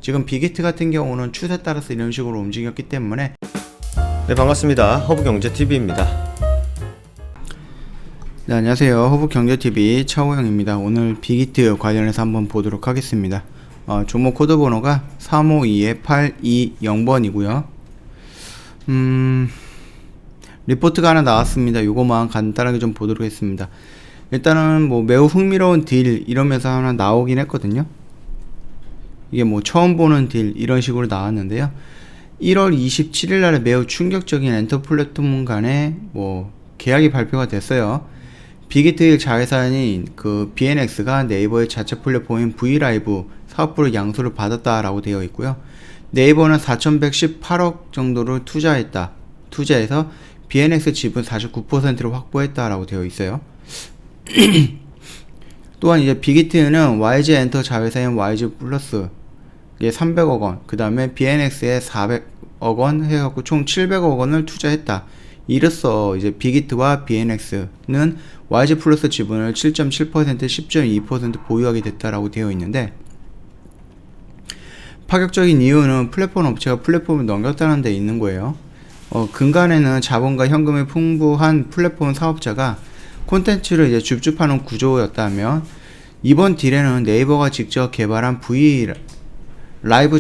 지금 빅히트 같은 경우는 추세 따라서 이런 식으로 움직였기 때문에. 네, 반갑습니다. 허브경제TV입니다. 네, 안녕하세요. 허브경제TV 차호영입니다. 오늘 빅히트 관련해서 한번 보도록 하겠습니다. 종목 코드 번호가 352820번이고요. 리포트가 하나 나왔습니다. 요거만 간단하게 좀 보도록 하겠습니다. 일단은 뭐 매우 흥미로운 딜 이러면서 하나 나오긴 했거든요. 이게 뭐 처음 보는 딜 이런 식으로 나왔는데요. 1월 27일 날에 매우 충격적인 엔터 플랫폼 간에 뭐 계약이 발표가 됐어요. 빅히트 자회사인 그 BNX가 네이버의 자체 플랫폼인 브이라이브 사업부를 양수를 받았다라고 되어 있고요. 네이버는 4,118억 정도를 투자해서 BNX 지분 49%를 확보했다라고 되어 있어요. 또한 이제 빅히트는 YG 엔터 자회사인 YG 플러스 이게 300억 원, 그 다음에 BNX에 400억 원 해갖고 총 700억 원을 투자했다. 이로써 이제 빅히트와 BNX는 YG 플러스 지분을 7.7%, 10.2% 보유하게 됐다라고 되어 있는데, 파격적인 이유는 플랫폼 업체가 플랫폼을 넘겼다는 데 있는 거예요. 근간에는 자본과 현금이 풍부한 플랫폼 사업자가 콘텐츠를 이제 줍줍하는 구조였다면, 이번 딜에는 네이버가 직접 개발한 브이라이브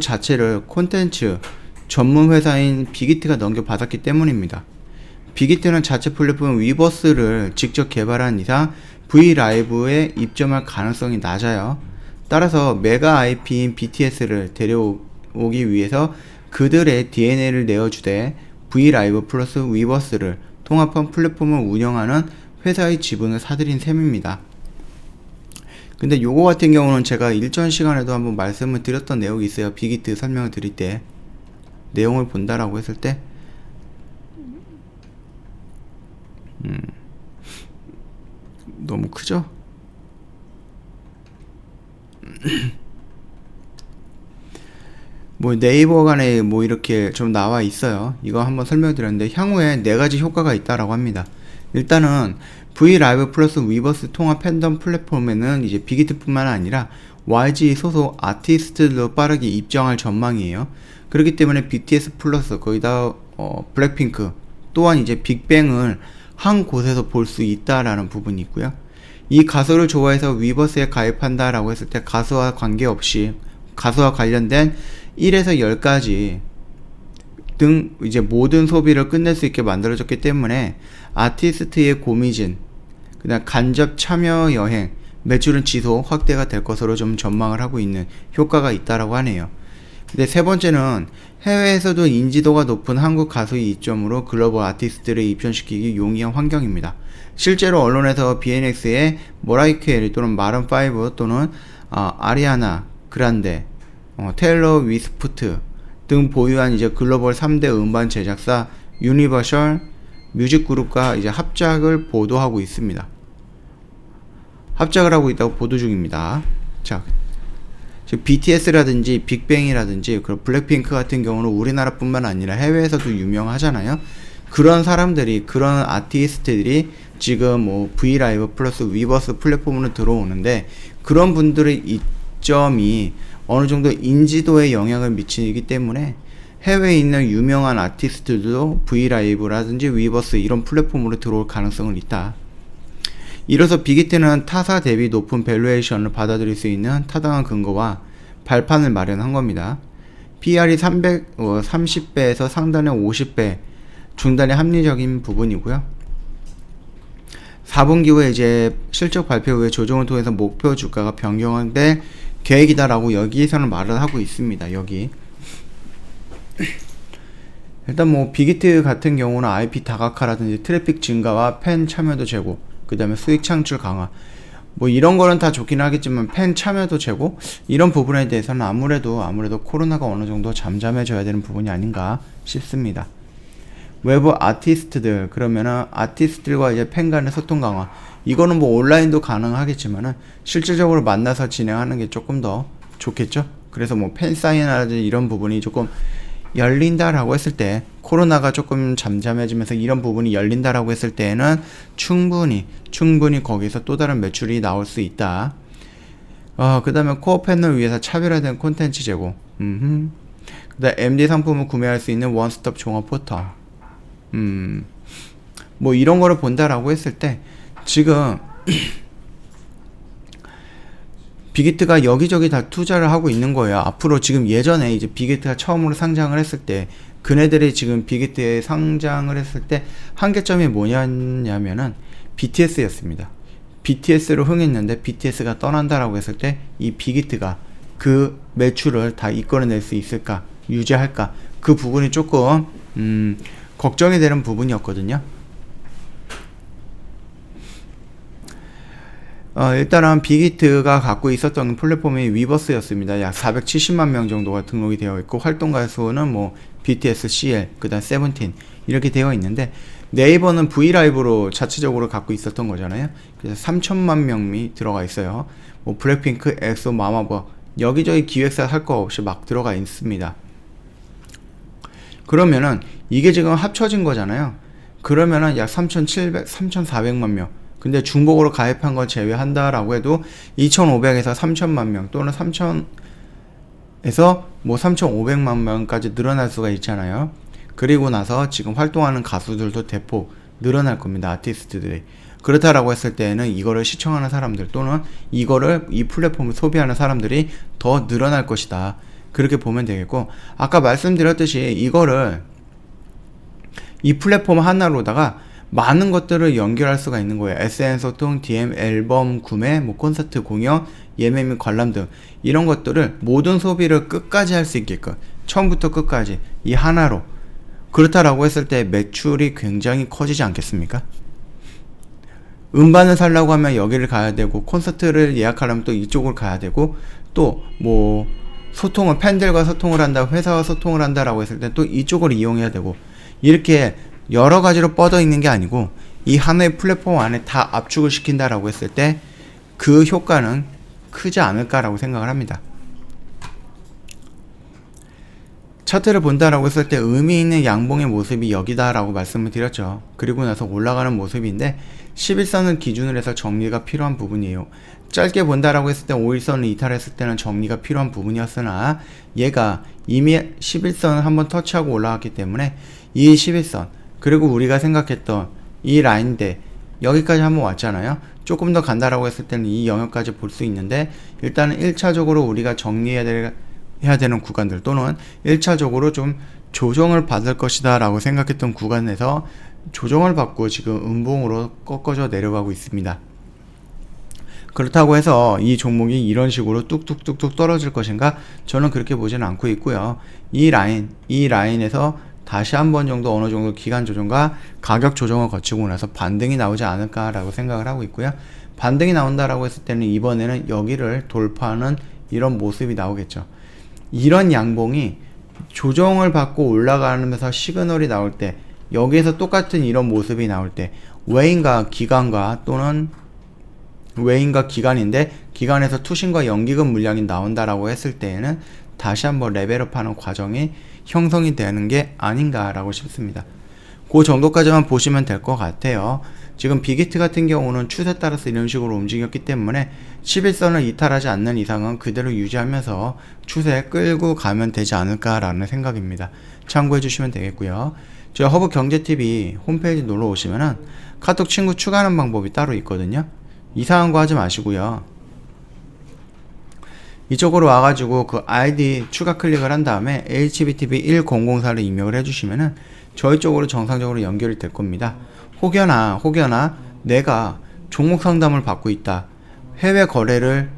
자체를 콘텐츠 전문 회사인 빅히트가 넘겨받았기 때문입니다. 빅히트는 자체 플랫폼 위버스를 직접 개발한 이상 브이라이브에 입점할 가능성이 낮아요. 따라서 메가 IP인 BTS를 데려오기 위해서 그들의 DNA를 내어주되 브이라이브 플러스 위버스를 통합한 플랫폼을 운영하는 회사의 지분을 사들인 셈입니다. 근데 요거 같은 경우는 제가 일전 시간에도 한번 말씀을 드렸던 내용이 있어요. 빅히트 설명을 드릴 때 내용을 본다라고 했을 때 너무 크죠? 뭐 네이버 간에 뭐 이렇게 좀 나와 있어요. 이거 한번 설명드렸는데 향후에 4가지 효과가 있다라고 합니다. 일단은 브이라이브 플러스 위버스 통합 팬덤 플랫폼에는 이제 빅히트뿐만 아니라 YG 소속 아티스트도 빠르게 입장할 전망이에요. 그렇기 때문에 BTS 플러스 거기다 블랙핑크 또한 이제 빅뱅을 한 곳에서 볼 수 있다라는 부분이 있고요. 이 가수를 좋아해서 위버스에 가입한다라고 했을 때 가수와 관계없이 가수와 관련된 1에서 10가지 등 이제 모든 소비를 끝낼 수 있게 만들어졌기 때문에 아티스트의 고미진, 그다음 간접 참여 여행, 매출은 지속 확대가 될 것으로 좀 전망을 하고 있는 효과가 있다라고 하네요. 근데 세 번째는 해외에서도 인지도가 높은 한국 가수의 이점으로 글로벌 아티스트를 입점시키기 용이한 환경입니다. 실제로 언론에서 BNX의 머라이 캐리 또는 마룬5 또는 아리아나 그란데, 테일러 위스프트 등 보유한 이제 글로벌 3대 음반 제작사 유니버셜 뮤직 그룹과 이제 합작을 보도하고 있습니다. 합작을 하고 있다고 보도 중입니다. 자, BTS라든지 빅뱅이라든지 그런 블랙핑크 같은 경우는 우리나라뿐만 아니라 해외에서도 유명하잖아요. 그런 사람들이, 그런 아티스트들이 지금 뭐 브이라이브 플러스 위버스 플랫폼으로 들어오는데, 그런 분들의 이점이 어느 정도 인지도에 영향을 미치기 때문에 해외에 있는 유명한 아티스트들도 브이라이브라든지 위버스 이런 플랫폼으로 들어올 가능성은 있다. 이로써 빅히트는 타사 대비 높은 밸류에이션을 받아들일 수 있는 타당한 근거와 발판을 마련한 겁니다. PR이 30배에서 상단의 50배, 중단의 합리적인 부분이고요. 4분기 후에 이제 실적 발표 후에 조정을 통해서 목표 주가가 변경될 계획이다라고 여기에서는 말을 하고 있습니다. 여기 일단 뭐 빅히트 같은 경우는 IP 다각화라든지 트래픽 증가와 팬 참여도 제고, 그 다음에 수익 창출 강화, 뭐 이런 거는 다 좋긴 하겠지만 팬 참여도 제고, 이런 부분에 대해서는 아무래도 코로나가 어느 정도 잠잠해져야 되는 부분이 아닌가 싶습니다. 외부 아티스트들, 그러면은 아티스트들과 이제 팬 간의 소통 강화, 이거는 뭐 온라인도 가능하겠지만은 실질적으로 만나서 진행하는 게 조금 더 좋겠죠. 그래서 뭐 팬 사인이라든지 이런 부분이 조금 열린다라고 했을 때, 코로나가 조금 잠잠해지면서 이런 부분이 열린다라고 했을 때에는 충분히 거기서 또 다른 매출이 나올 수 있다. 그 다음에 코어 팬을 위해서 차별화된 콘텐츠 제공, 그다음 MD 상품을 구매할 수 있는 원스톱 종합 포털. 뭐 이런 거를 본다라고 했을 때 지금 빅히트가 여기저기 다 투자를 하고 있는 거예요. 앞으로 지금 예전에 이제 빅히트가 처음으로 상장을 했을 때 그네들이 지금 빅히트에 상장을 했을 때 한계점이 뭐냐면은 BTS였습니다. BTS로 흥했는데 BTS가 떠난다라고 했을 때 이 빅히트가 그 매출을 다 이끌어낼 수 있을까, 유지할까, 그 부분이 조금 걱정이 되는 부분이었거든요. 일단은 빅히트가 갖고 있었던 플랫폼이 위버스였습니다. 약 470만 명 정도가 등록이 되어 있고 활동가 수는 뭐 BTS, CL, 그 다음 세븐틴 이렇게 되어 있는데 네이버는 브이라이브로 자체적으로 갖고 있었던 거잖아요. 그래서 3천만 명이 들어가 있어요. 뭐 블랙핑크, 엑소, 마마버 여기저기 기획사 할 거 없이 막 들어가 있습니다. 그러면은 이게 지금 합쳐진 거잖아요. 그러면은 약 3,400만 명. 근데 중복으로 가입한 걸 제외한다라고 해도 2,500에서 3,000만 명 또는 3,000에서 뭐 3,500만 명까지 늘어날 수가 있잖아요. 그리고 나서 지금 활동하는 가수들도 대폭 늘어날 겁니다. 아티스트들이. 그렇다라고 했을 때는 이거를 시청하는 사람들 또는 이거를 이 플랫폼을 소비하는 사람들이 더 늘어날 것이다. 그렇게 보면 되겠고 아까 말씀드렸듯이 이거를 이 플랫폼 하나로다가 많은 것들을 연결할 수가 있는 거예요. SN 소통, DM, 앨범 구매, 뭐 콘서트 공연, 예매 및 관람 등 이런 것들을 모든 소비를 끝까지 할 수 있게끔 처음부터 끝까지 이 하나로 그렇다라고 했을 때 매출이 굉장히 커지지 않겠습니까? 음반을 살려고 하면 여기를 가야 되고 콘서트를 예약하려면 또 이쪽을 가야 되고 또 뭐 소통을 팬들과 소통을 한다, 회사와 소통을 한다라고 했을 때 또 이쪽을 이용해야 되고 이렇게 여러 가지로 뻗어 있는 게 아니고 이 하나의 플랫폼 안에 다 압축을 시킨다라고 했을 때 그 효과는 크지 않을까라고 생각을 합니다. 차트를 본다라고 했을 때 의미 있는 양봉의 모습이 여기다라고 말씀을 드렸죠. 그리고 나서 올라가는 모습인데 11선을 기준으로 해서 정리가 필요한 부분이에요. 짧게 본다라고 했을 때 5일선을 이탈했을 때는 정리가 필요한 부분이었으나 얘가 이미 11선을 한번 터치하고 올라갔기 때문에 이 11선 그리고 우리가 생각했던 이 라인대 여기까지 한번 왔잖아요. 조금 더 간다라고 했을 때는 이 영역까지 볼 수 있는데 일단은 1차적으로 우리가 정리해야 되는 구간들 또는 1차적으로 좀 조정을 받을 것이다 라고 생각했던 구간에서 조정을 받고 지금 음봉으로 꺾어져 내려가고 있습니다. 그렇다고 해서 이 종목이 이런 식으로 뚝뚝뚝뚝 떨어질 것인가? 저는 그렇게 보지는 않고 있고요. 이 라인에서 다시 한번 정도 어느 정도 기간 조정과 가격 조정을 거치고 나서 반등이 나오지 않을까라고 생각을 하고 있고요. 반등이 나온다라고 했을 때는 이번에는 여기를 돌파하는 이런 모습이 나오겠죠. 이런 양봉이 조정을 받고 올라가면서 시그널이 나올 때 여기에서 똑같은 이런 모습이 나올 때 외인과 기관과 또는 외인과 기관인데 기관에서 투신과 연기금 물량이 나온다라고 했을 때에는 다시 한번 레벨업하는 과정이 형성이 되는 게 아닌가라고 싶습니다. 그 정도까지만 보시면 될 것 같아요. 지금 빅히트 같은 경우는 추세 따라서 이런 식으로 움직였기 때문에 11선을 이탈하지 않는 이상은 그대로 유지하면서 추세 끌고 가면 되지 않을까라는 생각입니다. 참고해 주시면 되겠고요. 저희 허브경제TV 홈페이지 놀러 오시면은 카톡 친구 추가하는 방법이 따로 있거든요. 이상한 거 하지 마시고요. 이쪽으로 와가지고 그 아이디 추가 클릭을 한 다음에 HBTV1004를 입력을 해주시면은 저희 쪽으로 정상적으로 연결이 될 겁니다. 혹여나 내가 종목 상담을 받고 있다, 해외 거래를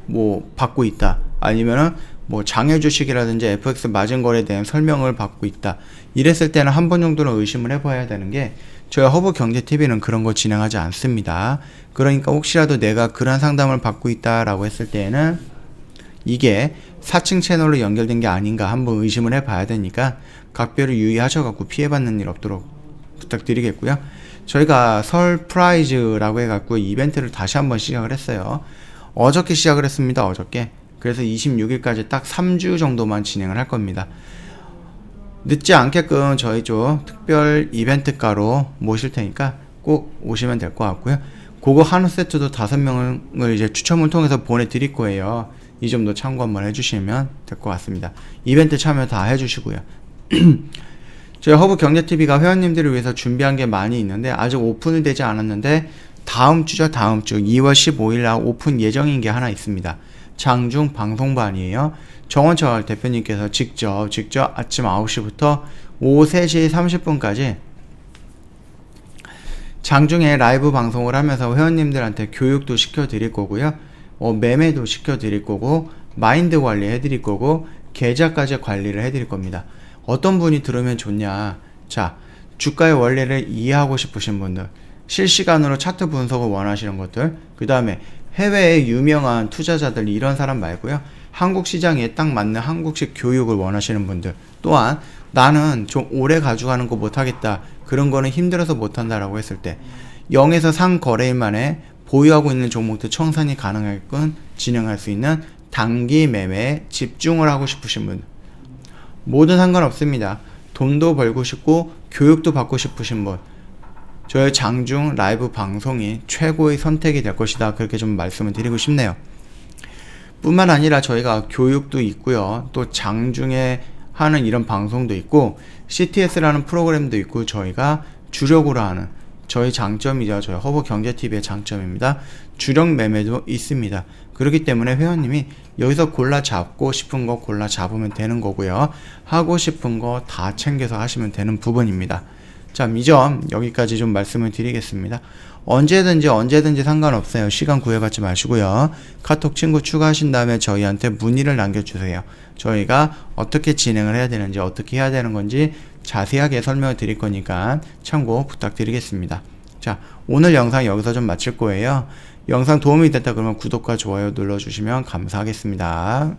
뭐 받고 있다, 아니면은 뭐 장외 주식이라든지 FX 마진 거래에 대한 설명을 받고 있다, 이랬을 때는 한 번 정도는 의심을 해봐야 되는 게 저희 허브경제TV는 그런 거 진행하지 않습니다. 그러니까 혹시라도 내가 그런 상담을 받고 있다라고 했을 때는 이게 4층 채널로 연결된 게 아닌가 한번 의심을 해봐야 되니까 각별히 유의하셔갖고 피해받는 일 없도록 부탁드리겠고요. 저희가 설프라이즈라고 해갖고 이벤트를 다시 한번 시작을 했어요. 어저께 시작을 했습니다. 어저께. 그래서 26일까지 딱 3주 정도만 진행을 할 겁니다. 늦지 않게끔 저희 쪽 특별 이벤트가로 모실 테니까 꼭 오시면 될 것 같고요. 그거 한우 세트도 5명을 이제 추첨을 통해서 보내드릴 거예요. 이 점도 참고 한번 해주시면 될 것 같습니다. 이벤트 참여 다 해주시고요. 저희 허브 경제TV가 회원님들을 위해서 준비한 게 많이 있는데 아직 오픈이 되지 않았는데 다음 주죠. 다음 주 2월 15일 날 오픈 예정인 게 하나 있습니다. 장중 방송반이에요. 정원철 대표님께서 직접 아침 9시부터 오후 3시 30분까지 장중에 라이브 방송을 하면서 회원님들한테 교육도 시켜드릴 거고요. 매매도 시켜드릴 거고 마인드 관리 해드릴 거고 계좌까지 관리를 해드릴 겁니다. 어떤 분이 들으면 좋냐. 자, 주가의 원리를 이해하고 싶으신 분들, 실시간으로 차트 분석을 원하시는 것들, 그 다음에 해외의 유명한 투자자들 이런 사람 말고요. 한국 시장에 딱 맞는 한국식 교육을 원하시는 분들, 또한 나는 좀 오래 가져가는 거 못하겠다, 그런 거는 힘들어서 못한다라고 했을 때 0에서 3 거래일 만에 보유하고 있는 종목들 청산이 가능하게끔 진행할 수 있는 단기 매매에 집중을 하고 싶으신 분들, 뭐든 상관없습니다. 돈도 벌고 싶고 교육도 받고 싶으신 분, 저의 장중 라이브 방송이 최고의 선택이 될 것이다, 그렇게 좀 말씀을 드리고 싶네요. 뿐만 아니라 저희가 교육도 있고요, 또 장중에 하는 이런 방송도 있고 CTS라는 프로그램도 있고 저희가 주력으로 하는 저희 장점이죠. 저희 허브경제TV의 장점입니다. 주력 매매도 있습니다. 그렇기 때문에 회원님이 여기서 골라 잡고 싶은 거 골라 잡으면 되는 거고요. 하고 싶은 거 다 챙겨서 하시면 되는 부분입니다. 자, 이 점 여기까지 좀 말씀을 드리겠습니다. 언제든지 상관없어요. 시간 구애받지 마시고요. 카톡 친구 추가하신 다음에 저희한테 문의를 남겨주세요. 저희가 어떻게 진행을 해야 되는지, 어떻게 해야 되는 건지 자세하게 설명을 드릴 거니까 참고 부탁드리겠습니다. 자, 오늘 영상 여기서 좀 마칠 거예요. 영상 도움이 됐다 그러면 구독과 좋아요 눌러주시면 감사하겠습니다.